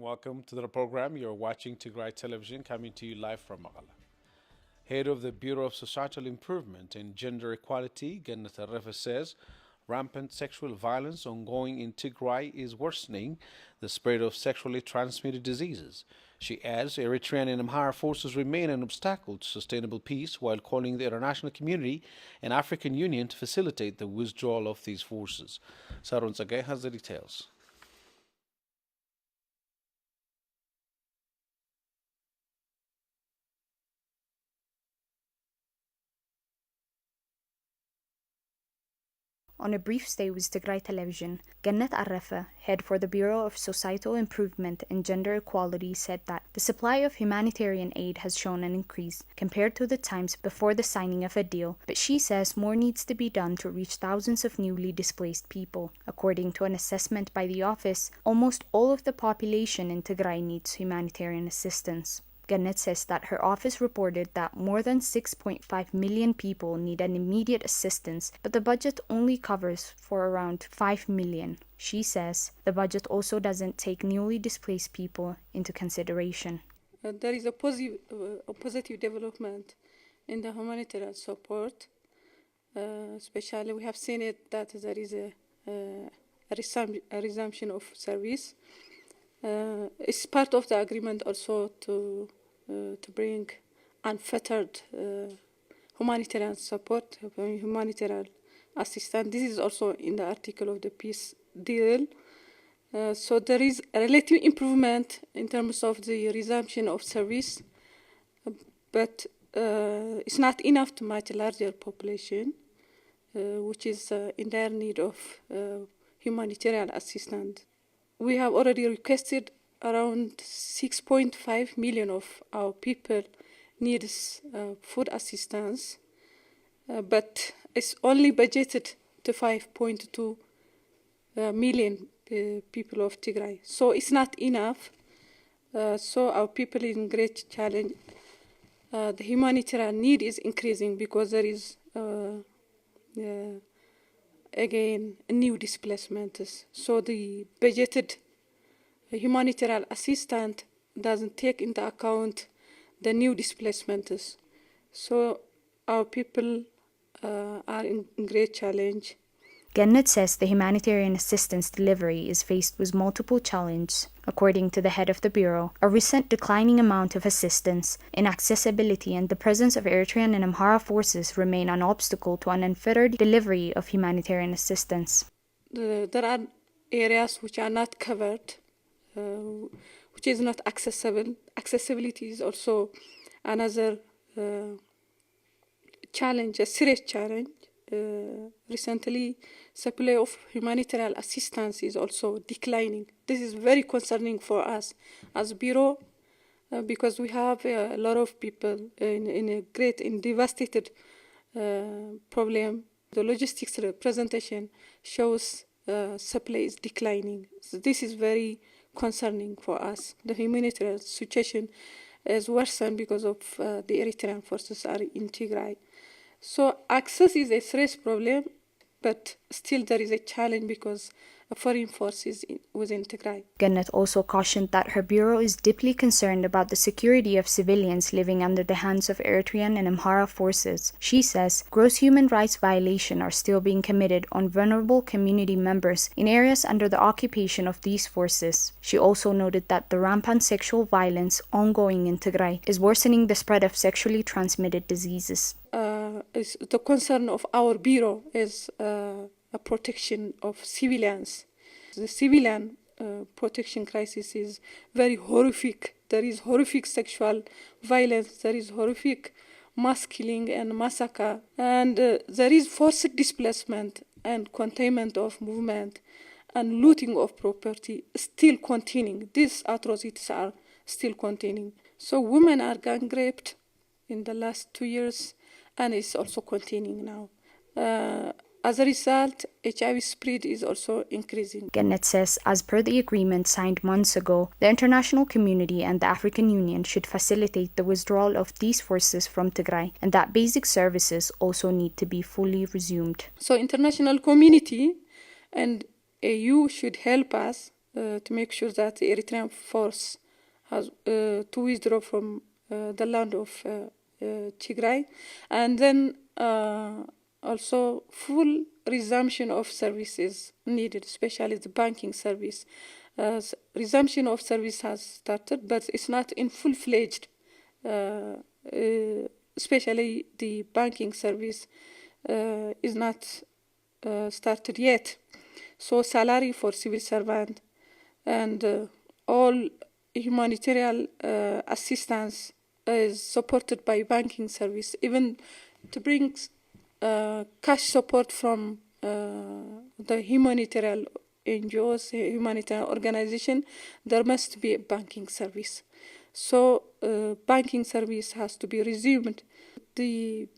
Welcome to the program. You're watching Tigray television coming to you live from Magala. Head of the Bureau of Societal Improvement and Gender Equality, Gannat Arrefa, says rampant sexual violence ongoing in Tigray is worsening the spread of sexually transmitted diseases. She adds Eritrean and Amhara forces remain an obstacle to sustainable peace, while calling the international community and African Union to facilitate the withdrawal of these forces. Sarun Zagay has the details. On a brief stay with Tigray television, Gannat Arrefa, head for the Bureau of Societal Improvement and Gender Equality, said that the supply of humanitarian aid has shown an increase compared to the times before the signing of a deal, but she says more needs to be done to reach thousands of newly displaced people. According to an assessment by the office, almost all of the population in Tigray needs humanitarian assistance. Gannat says that her office reported that more than 6.5 million people need an immediate assistance, but the budget only covers for around 5 million. She says the budget also doesn't take newly displaced people into consideration. There is a positive development in the humanitarian support. Especially we have seen it that there is a resumption of service. It's part of the agreement also to bring unfettered humanitarian support, humanitarian assistance. This is also in the article of the peace deal. So there is a relative improvement in terms of the resumption of service, but it's not enough to match a larger population, which is in dire need of humanitarian assistance. We have already requested around 6.5 million of our people needs food assistance, but it's only budgeted to 5.2 million people of Tigray. So it's not enough. So our people are in great challenge. The humanitarian need is increasing because there is again new displacements. So the budgeted humanitarian assistance doesn't take into account the new displacements. So our people are in great challenge. Gannat says the humanitarian assistance delivery is faced with multiple challenges. According to the head of the Bureau, a recent declining amount of assistance, inaccessibility, and the presence of Eritrean and Amhara forces remain an obstacle to an unfettered delivery of humanitarian assistance. There are areas which are not covered, which is not accessible. Accessibility is also another challenge, a serious challenge. Recently, supply of humanitarian assistance is also declining. This is very concerning for us as Bureau because we have a lot of people in a great and devastated problem. The logistics representation shows supply is declining. So this is very concerning for us. The humanitarian situation is worsened because of the Eritrean forces are in Tigray. So access is a serious problem, but still there is a challenge because a foreign force is within Tigray. Gannat also cautioned that her bureau is deeply concerned about the security of civilians living under the hands of Eritrean and Amhara forces. She says gross human rights violations are still being committed on vulnerable community members in areas under the occupation of these forces. She also noted that the rampant sexual violence ongoing in Tigray is worsening the spread of sexually transmitted diseases. The concern of our bureau is a protection of civilians. The civilian protection crisis is very horrific. There is horrific sexual violence, there is horrific mass killing and massacre, and there is forced displacement and containment of movement and looting of property still continuing. These atrocities are still continuing. So women are gang raped in the last 2 years, and it's also continuing now. As a result, HIV spread is also increasing. Gannat says, as per the agreement signed months ago, the international community and the African Union should facilitate the withdrawal of these forces from Tigray, and that basic services also need to be fully resumed. So international community and EU should help us to make sure that the Eritrean force has to withdraw from the land of Tigray, and then also full resumption of services needed, especially the banking service. Resumption of service has started, but it's not in full-fledged, especially the banking service is not started yet. So salary for civil servant and all humanitarian assistance is supported by banking service. Even to bring cash support from the humanitarian NGOs, humanitarian organization, there must be a banking service. So banking service has to be resumed. The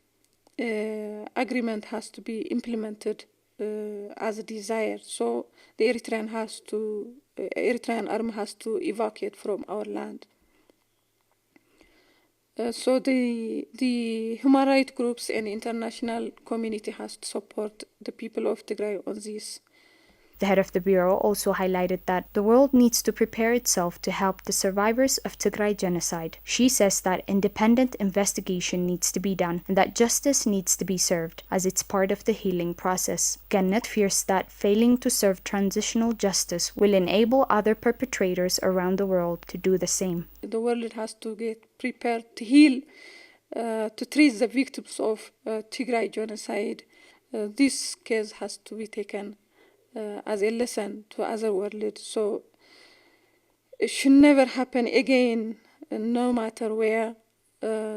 agreement has to be implemented as desired. So the Eritrean army has to evacuate from our land. So the human rights groups and international community has to support the people of Tigray on this. The head of the bureau also highlighted that the world needs to prepare itself to help the survivors of Tigray genocide. She says that independent investigation needs to be done and that justice needs to be served as it's part of the healing process. Gannet fears that failing to serve transitional justice will enable other perpetrators around the world to do the same. The world has to get prepared to heal, to treat the victims of Tigray genocide. This case has to be taken as a lesson to other world. So it should never happen again, no matter where.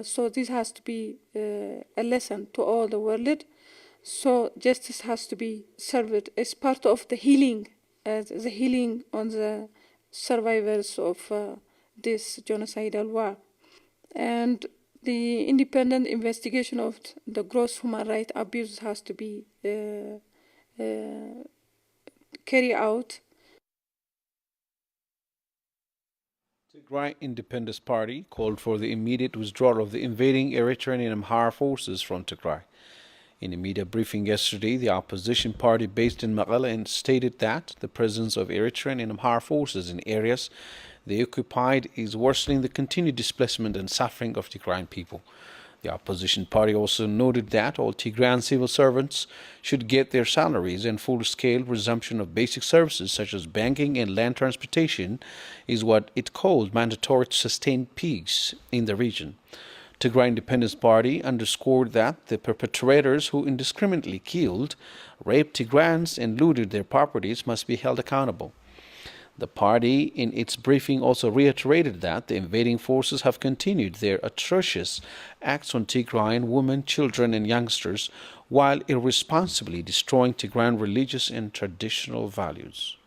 So this has to be a lesson to all the world. So justice has to be served as part of the healing, the healing on the survivors of this genocidal war. And the independent investigation of the gross human rights abuse has to be carry out. Tigray Independence Party called for the immediate withdrawal of the invading Eritrean and Amhara forces from Tigray. In a media briefing yesterday, the opposition party based in Mekelle stated that the presence of Eritrean and Amhara forces in areas they occupied is worsening the continued displacement and suffering of Tigrayan people. The opposition party also noted that all Tigrayan civil servants should get their salaries, and full-scale resumption of basic services such as banking and land transportation is what it called mandatory to sustain peace in the region. Tigray Independence Party underscored that the perpetrators who indiscriminately killed, raped Tigrayans and looted their properties must be held accountable. The party, in its briefing, also reiterated that the invading forces have continued their atrocious acts on Tigrayan women, children, and youngsters while irresponsibly destroying Tigrayan religious and traditional values.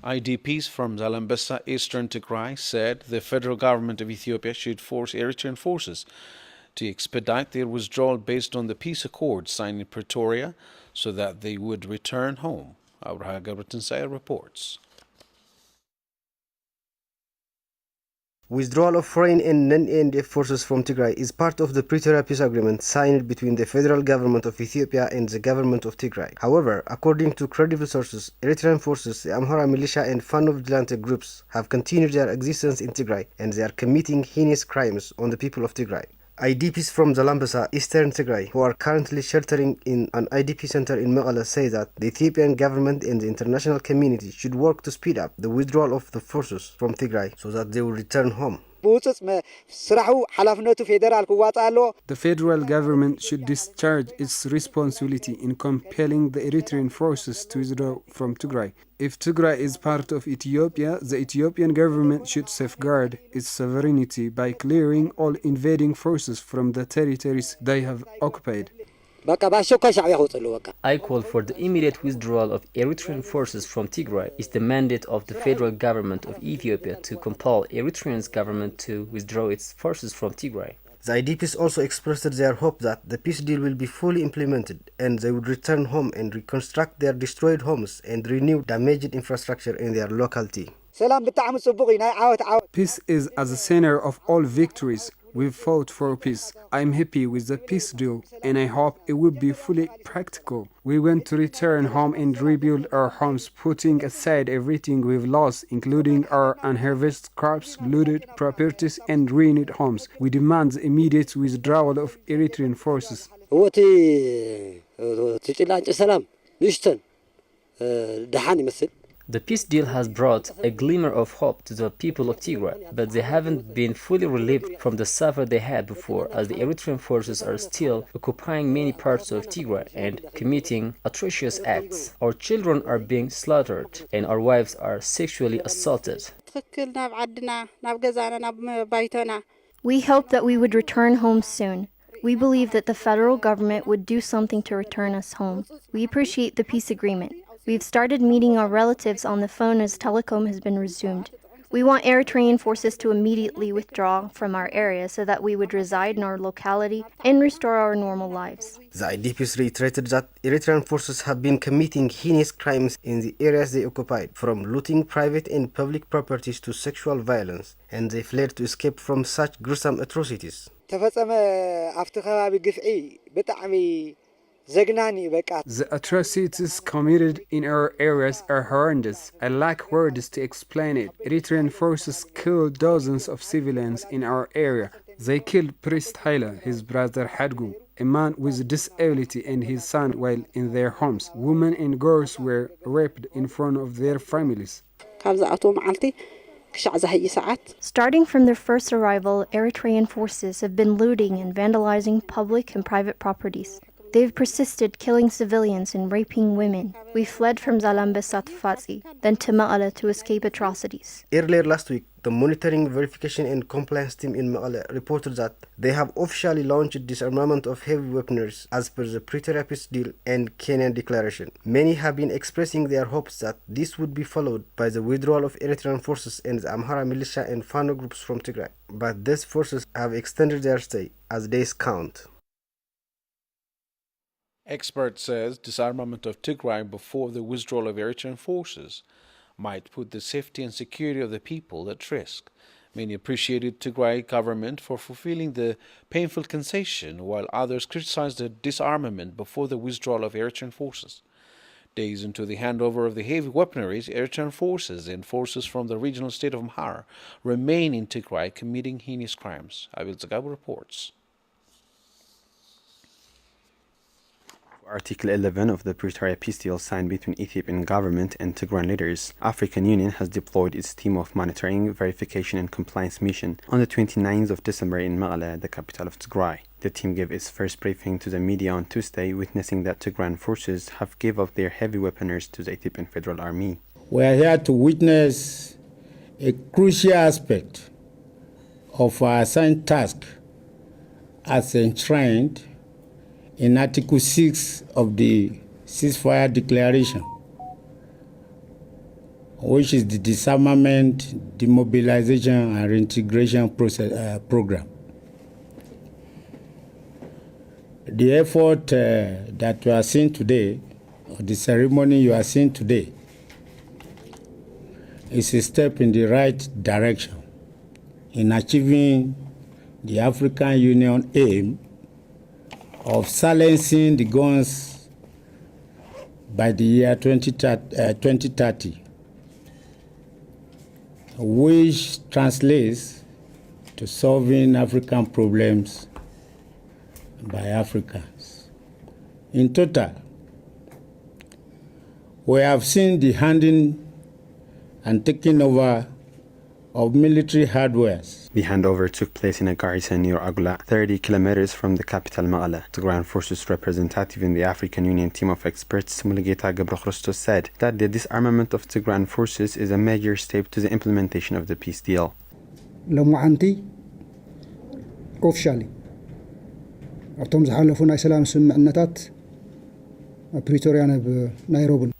IDPs from Zalambesa, eastern Tigray, said the federal government of Ethiopia should force Eritrean forces to expedite their withdrawal based on the peace accord signed in Pretoria so that they would return home. Abraha Gabratinsaya reports. Withdrawal of foreign and non-ANDF forces from Tigray is part of the Pretoria Peace Agreement signed between the federal government of Ethiopia and the government of Tigray. However, according to credible sources, Eritrean forces, the Amhara militia and Fano vigilante groups have continued their existence in Tigray and they are committing heinous crimes on the people of Tigray. IDPs from Zalambesa, eastern Tigray, who are currently sheltering in an IDP center in Mekelle, say that the Ethiopian government and the international community should work to speed up the withdrawal of the forces from Tigray so that they will return home. The federal government should discharge its responsibility in compelling the Eritrean forces to withdraw from Tigray. If Tigray is part of Ethiopia, the Ethiopian government should safeguard its sovereignty by clearing all invading forces from the territories they have occupied. I call for the immediate withdrawal of Eritrean forces from Tigray. It's the mandate of the federal government of Ethiopia to compel Eritrean's government to withdraw its forces from Tigray. The IDPs also expressed their hope that the peace deal will be fully implemented and they would return home and reconstruct their destroyed homes and renew damaged infrastructure in their locality. Peace is at the center of all victories. We've fought for peace. I'm happy with the peace deal, and I hope it will be fully practical. We want to return home and rebuild our homes, putting aside everything we've lost, including our unharvested crops, looted properties, and ruined homes. We demand the immediate withdrawal of Eritrean forces. The peace deal has brought a glimmer of hope to the people of Tigray, but they haven't been fully relieved from the suffer they had before, as the Eritrean forces are still occupying many parts of Tigray and committing atrocious acts. Our children are being slaughtered, and our wives are sexually assaulted. We hope that we would return home soon. We believe that the federal government would do something to return us home. We appreciate the peace agreement. We've started meeting our relatives on the phone as telecom has been resumed. We want Eritrean forces to immediately withdraw from our area so that we would reside in our locality and restore our normal lives. The IDPs reiterated that Eritrean forces have been committing heinous crimes in the areas they occupied, from looting private and public properties to sexual violence, and they fled to escape from such gruesome atrocities. The atrocities committed in our areas are horrendous. I lack words to explain it. Eritrean forces killed dozens of civilians in our area. They killed Priest Haile, his brother Hadgu, a man with a disability, and his son while in their homes. Women and girls were raped in front of their families. Starting from their first arrival, Eritrean forces have been looting and vandalizing public and private properties. They've persisted killing civilians and raping women. We fled from Zalambesa to Fatsi, then to Ma'ala to escape atrocities. Earlier last week, the Monitoring, Verification and Compliance team in Ma'ala reported that they have officially launched disarmament of heavy weaponry as per the Pretoria Peace Deal and Kenyan Declaration. Many have been expressing their hopes that this would be followed by the withdrawal of Eritrean forces and the Amhara militia and Fano groups from Tigray. But these forces have extended their stay as days count. Expert says disarmament of Tigray before the withdrawal of Eritrean forces might put the safety and security of the people at risk. Many appreciated Tigray government for fulfilling the painful concession, while others criticized the disarmament before the withdrawal of Eritrean forces. Days into the handover of the heavy weaponry, Eritrean forces and forces from the regional state of Amhara remain in Tigray committing heinous crimes. Abil Zagab reports. Article 11 of the Pretoria Peace Deal signed between Ethiopian government and Tigrayan leaders, African Union has deployed its team of monitoring, verification and compliance mission on the 29th of December in Mekelle, the capital of Tigray. The team gave its first briefing to the media on Tuesday, witnessing that Tigrayan forces have given up their heavy weaponry to the Ethiopian Federal Army. We are here to witness a crucial aspect of our assigned task as enshrined in Article 6 of the Ceasefire Declaration, which is the disarmament, demobilization, and reintegration program. The effort that you are seeing today, or the ceremony you are seeing today, is a step in the right direction in achieving the African Union aim of silencing the guns by the year 2030, which translates to solving African problems by Africans. In total, we have seen the handing and taking over of military hardwares. The handover took place in a garrison near Agula, 30 kilometers from the capital Mekelle. The Ground Forces representative in the African Union team of experts, Mulugeta Gebrekhristos, said that the disarmament of the Ground Forces is a major step to the implementation of the peace deal. Officially,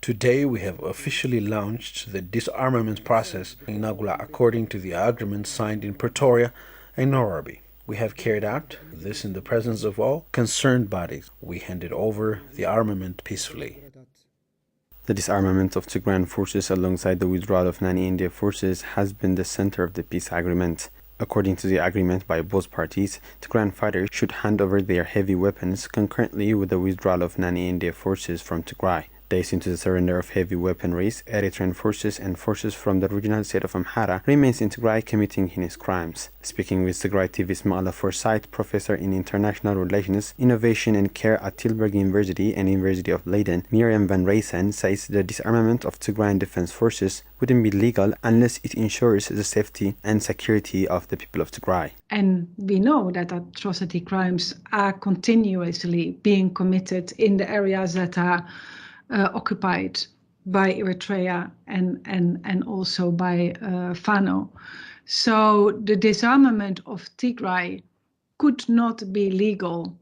Today we have officially launched the disarmament process in Agula according to the agreement signed in Pretoria and Nairobi. We have carried out this in the presence of all concerned bodies. We handed over the armament peacefully. The disarmament of Tigrayan forces alongside the withdrawal of non-India forces has been the center of the peace agreement. According to the agreement by both parties, Tigrayan fighters should hand over their heavy weapons concurrently with the withdrawal of non-India forces from Tigray. Days into the surrender of heavy weaponries, Eritrean forces and forces from the regional state of Amhara remains in Tigray committing heinous crimes. Speaking with Tigray TV's Maqala Forsyth, professor in international relations, innovation and care at Tilburg University and University of Leiden, Miriam van Reysen says the disarmament of Tigrayan defense forces wouldn't be legal unless it ensures the safety and security of the people of Tigray. And we know that atrocity crimes are continuously being committed in the areas that are occupied by Eritrea and also by Fano. So the disarmament of Tigray could not be legal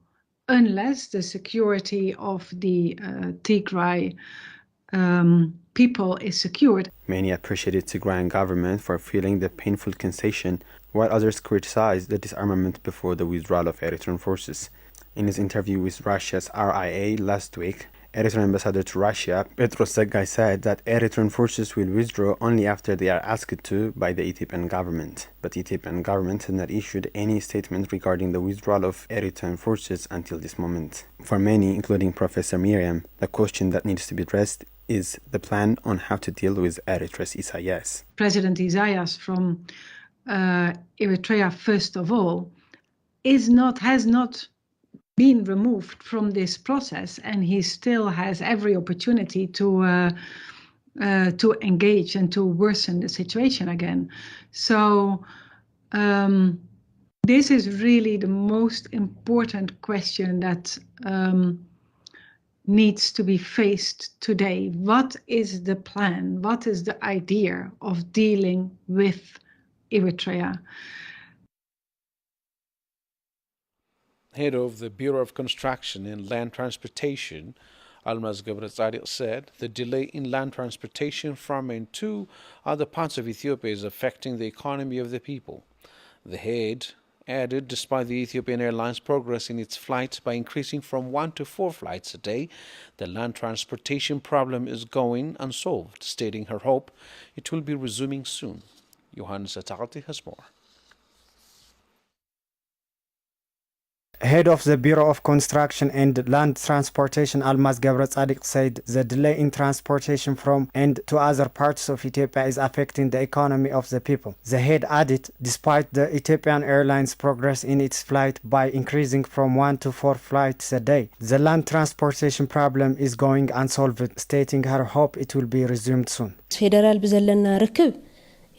unless the security of the Tigray people is secured. Many appreciated Tigrayan government for feeling the painful concession, while others criticized the disarmament before the withdrawal of Eritrean forces. In his interview with Russia's RIA last week, Eritrean ambassador to Russia, Petros Segai, said that Eritrean forces will withdraw only after they are asked to by the Ethiopian government. But Ethiopian government has not issued any statement regarding the withdrawal of Eritrean forces until this moment. For many, including Professor Miriam, the question that needs to be addressed is the plan on how to deal with Eritrea's Isaias. President Isaias from Eritrea, first of all, has not been removed from this process, and he still has every opportunity to engage and to worsen the situation again. So this is really the most important question that needs to be faced today. What is the plan? What is the idea of dealing with Eritrea? Head of the Bureau of Construction and Land Transportation, Almaz Gabratzadiq, said the delay in land transportation from and to other parts of Ethiopia is affecting the economy of the people. The head added, despite the Ethiopian Airlines progress in its flights by increasing from 1 to 4 flights a day, the land transportation problem is going unsolved, stating her hope it will be resuming soon. Johannes Atagati has more. Head of the Bureau of Construction and Land Transportation, Almaz Gabratzadiq, said the delay in transportation from and to other parts of Ethiopia is affecting the economy of the people. The head added, despite the Ethiopian Airlines progress in its flight by increasing from 1 to 4 flights a day, the land transportation problem is going unsolved, stating her hope it will be resumed soon. ፌደራል ብዘለና ርክብ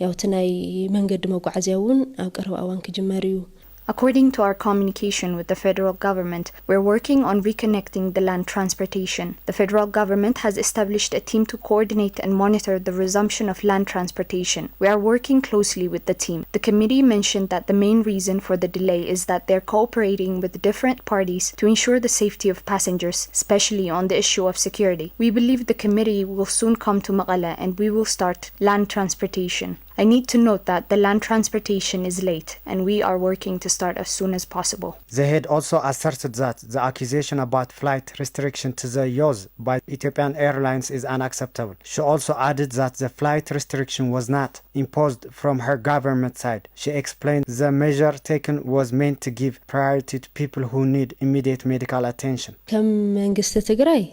ያው ትናይ መንገድ መጓዓዝያውን ኣብ ቀረባ እዋን ክጅመር እዩ According to our communication with the federal government, we're working on reconnecting the land transportation. The federal government has established a team to coordinate and monitor the resumption of land transportation. We are working closely with the team. The committee mentioned that the main reason for the delay is that they're cooperating with different parties to ensure the safety of passengers, especially on the issue of security. We believe the committee will soon come to Maqala and we will start land transportation. I need to note that the land transportation is late and we are working to start as soon as possible. The head also asserted that the accusation about flight restriction to the Yos by Ethiopian Airlines is unacceptable. She also added that the flight restriction was not imposed from her government side. She explained the measure taken was meant to give priority to people who need immediate medical attention. ከም መንግስቲ ትግራይ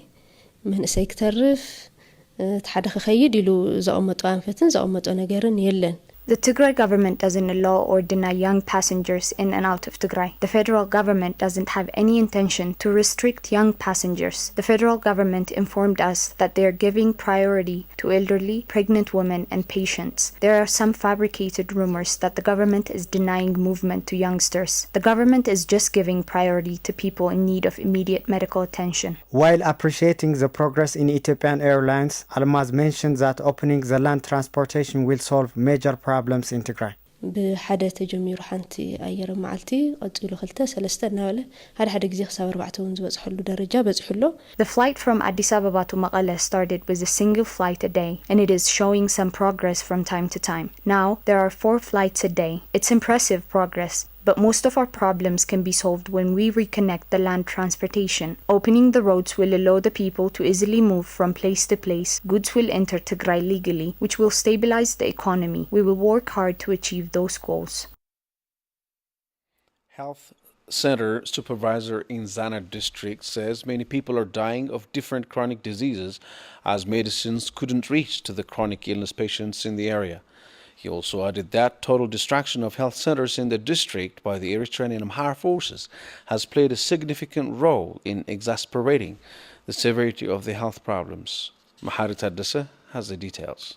መንእሰይ ክተርፍ ተሓደ ክኸይድ ኢሉ ዘቐመጦ አንፈትን ዘቐመጦ ነገርን የለን The Tigray government doesn't allow or deny young passengers in and out of Tigray. The federal government doesn't have any intention to restrict young passengers. The federal government informed us that they are giving priority to elderly, pregnant women and patients. There are some fabricated rumors that the government is denying movement to youngsters. The government is just giving priority to people in need of immediate medical attention. While appreciating the progress in Ethiopian Airlines, Almaz mentioned that opening the land transportation will solve major problems in Tigray. ብሓደ ተጀሚሩ ሓንቲ ኣየር መዓልቲ ቀፂሉ 2-3 እናበለ ሓደ ግዜ ክሳብ 4 እውን ዝበፅሐሉ ደረጃ በፅሕሎ The flight from Addis Ababa to Maqala started with a single flight a day and it is showing some progress from time to time. Now there are 4 flights a day. It's impressive progress. But most of our problems can be solved when we reconnect the land transportation. Opening the roads will allow the people to easily move from place to place. Goods will enter Tigray legally, which will stabilize the economy. We will work hard to achieve those goals. Health Center supervisor in Zana district says many people are dying of different chronic diseases as medicines couldn't reach to the chronic illness patients in the area. He also added that total destruction of health centers in the district by the Eritrean and Amhara forces has played a significant role in exacerbating the severity of the health problems. Mahari Taddasa has the details.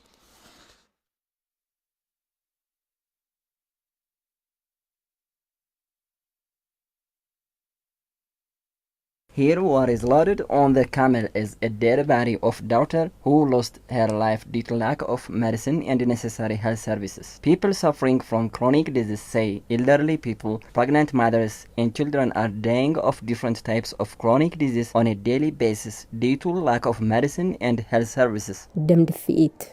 Here what is loaded on the camel is a dead body of daughter who lost her life due to lack of medicine and necessary health services. People suffering from chronic disease say elderly people, pregnant mothers and children are dying of different types of chronic disease on a daily basis due to lack of medicine and health services. دم دفئت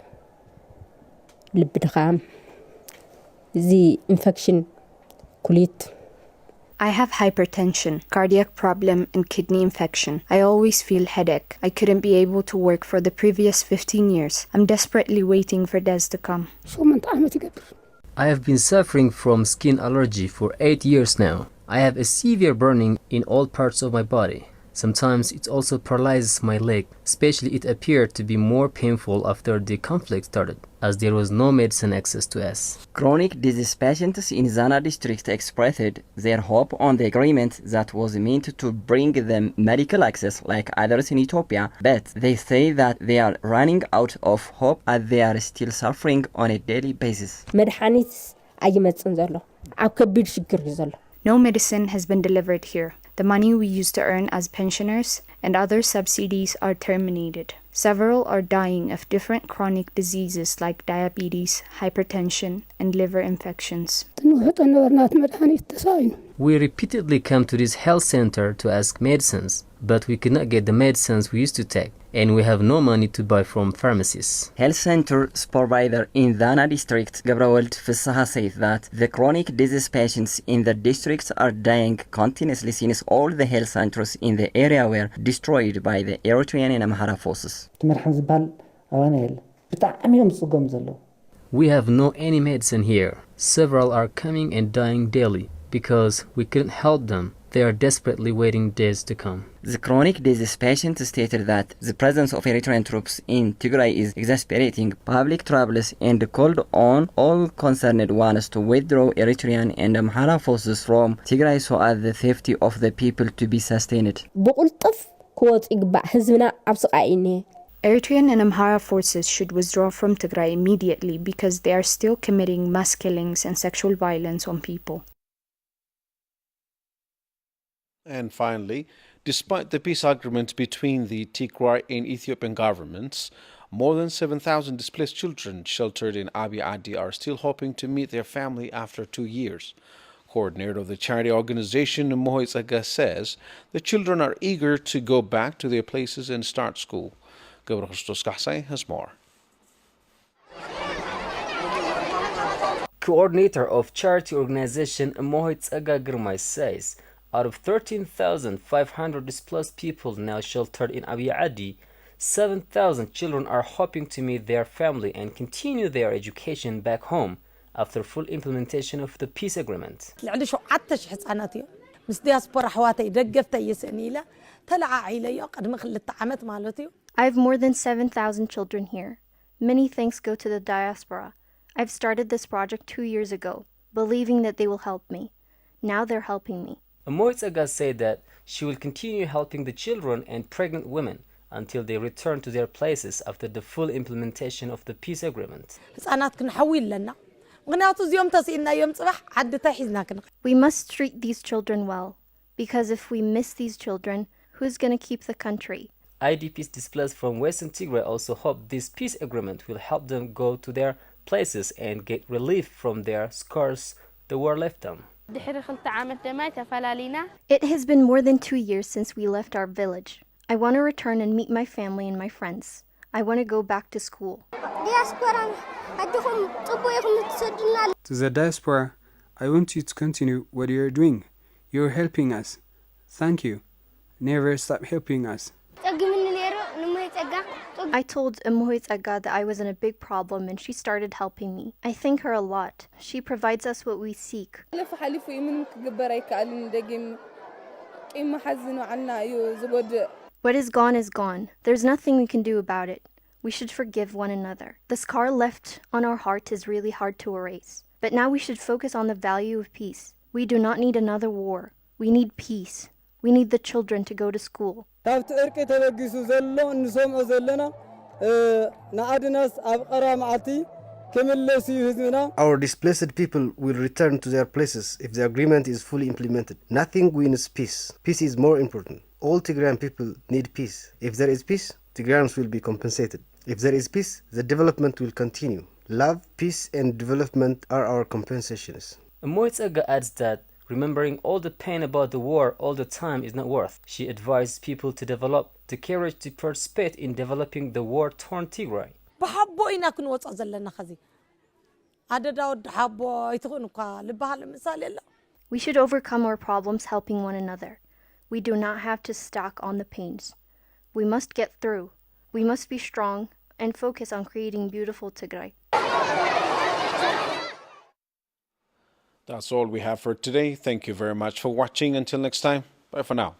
لب دخام زي infection كليت. I have hypertension, cardiac problem, and kidney infection. I always feel headache. I couldn't be able to work for the previous 15 years. I'm desperately waiting for days to come. I have been suffering from skin allergy for 8 years now. I have a severe burning in all parts of my body. Sometimes it also paralyzes my leg, especially it appeared to be more painful after the conflict started, as there was no medicine access to us. Chronic disease patients in Zana district expressed their hope on the agreement that was meant to bring them medical access like others in Ethiopia, but they say that they are running out of hope as they are still suffering on a daily basis. No medicine has been delivered here. The money we used to earn as pensioners and other subsidies are terminated. Several are dying of different chronic diseases like diabetes, hypertension, and liver infections. We repeatedly come to this health center to ask medicines, but we cannot get the medicines we used to take, and we have no money to buy from pharmacies. Health center supervisor in Zana district, Gabriel Fissaha, says that the chronic disease patients in the districts are dying continuously since all the health centers in the area were destroyed by the Eritrean and Amhara forces. We have no any medicine here. Several are coming and dying daily because we couldn't help them. They are desperately waiting days to come. The chronic disease patient stated that the presence of Eritrean troops in Tigray is exasperating public troubles and called on all concerned ones to withdraw Eritrean and Amhara forces from Tigray so as the safety of the people to be sustained. Eritrean and Amhara forces should withdraw from Tigray immediately because they are still committing mass killings and sexual violence on people. And finally, despite the peace agreement between the Tigray and Ethiopian governments, more than 7,000 displaced children sheltered in Abiy Adi are still hoping to meet their family after 2 years. Coordinator of the charity organization, Mohit Saga, says the children are eager to go back to their places and start school. Gabriel Christos Kasai has more. Coordinator of charity organization Mohit Saga says out of 13,500 displaced people now sheltered in Abiy Adi, 7,000 children are hoping to meet their family and continue their education back home after full implementation of the peace agreement. I have more than 7,000 children here. Many thanks go to the diaspora. I've started this project 2 years ago, believing that they will help me. Now they're helping me. Mohit Saga said that she will continue helping the children and pregnant women until they return to their places after the full implementation of the peace agreement. We must treat these children well, because if we miss these children, who's going to keep the country? IDPs displaced from Western Tigray also hope this peace agreement will help them go to their places and get relief from their scars the war left them. It has been more than 2 years since we left our village. I want to return and meet my family and my friends. I want to go back to school. To the diaspora, I want you to continue what you're doing. You're helping us. Thank you. Never stop helping us. I told Umuhit Aga that I was in a big problem and she started helping me. I thank her a lot. She provides us what we seek. What is gone. There's nothing we can do about it. We should forgive one another. The scar left on our heart is really hard to erase. But now we should focus on the value of peace. We do not need another war. We need peace. We need the children to go to school. Our displaced people will return to their places if the agreement is fully implemented. Nothing wins peace. Peace is more important. All Tigrayan people need peace. If there is peace, Tigrayans will be compensated. If there is peace, the development will continue. Love, peace, and development are our compensations. Umuhit Aga adds that remembering all the pain about the war all the time is not worth. She advised people to develop the courage to participate in developing the war-torn Tigray. We should overcome our problems helping one another. We do not have to stack on the pains. We must get through. We must be strong and focus on creating beautiful Tigray. That's all we have for today. Thank you very much for watching. Until next time, bye for now.